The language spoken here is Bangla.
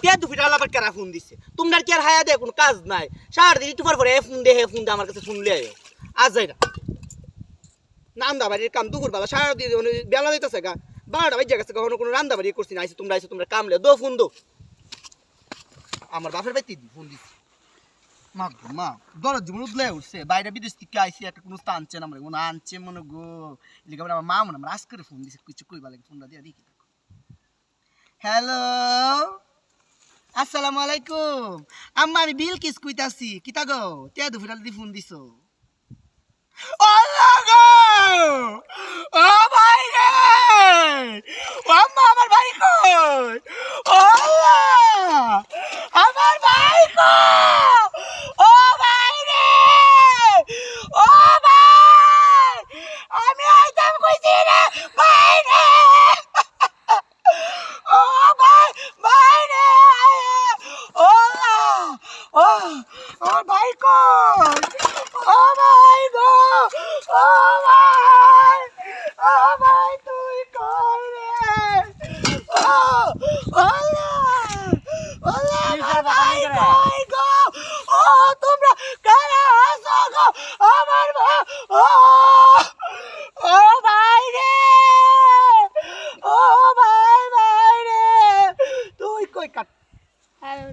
তে দুপুরে আলাবার কেরা ফোন দিছে তোমরা কি আর হায়া দে কোনো কাজ নাই সারাদিন একটু পরে ফোন দে আমার কাছে ফোন লে আয় আজ যাই না রান্দা বাড়ির কাম দুপুর বেলা সারাদিন বেলা দিতেছে গা 12টা বাজে গেছে কখনো কোনো রান্দা বাড়ি করছি না আইসে তোমরা কামলে দো ফোন দো আমার বাপের বাড়িতে ফোন দিছি মা গো মা দরদ জীবন উদলে উঠছে বাইরে বিদেশ থেকে আইসি একটা কোনো আনছে না মনে আনছে মনে গো লিখে আমার মা মনে আমার আজ করে ফোন দিছে কিছু কইবা লাগে ফোনটা দিয়ে দেখি হ্যালো আসসালামু আলাইকুম আম্মা আমি বিলকিস কইতাছি কিতা গো তে দুপুরে দি ফোন দিছো আল্লাহ গো ও ভাই রে ও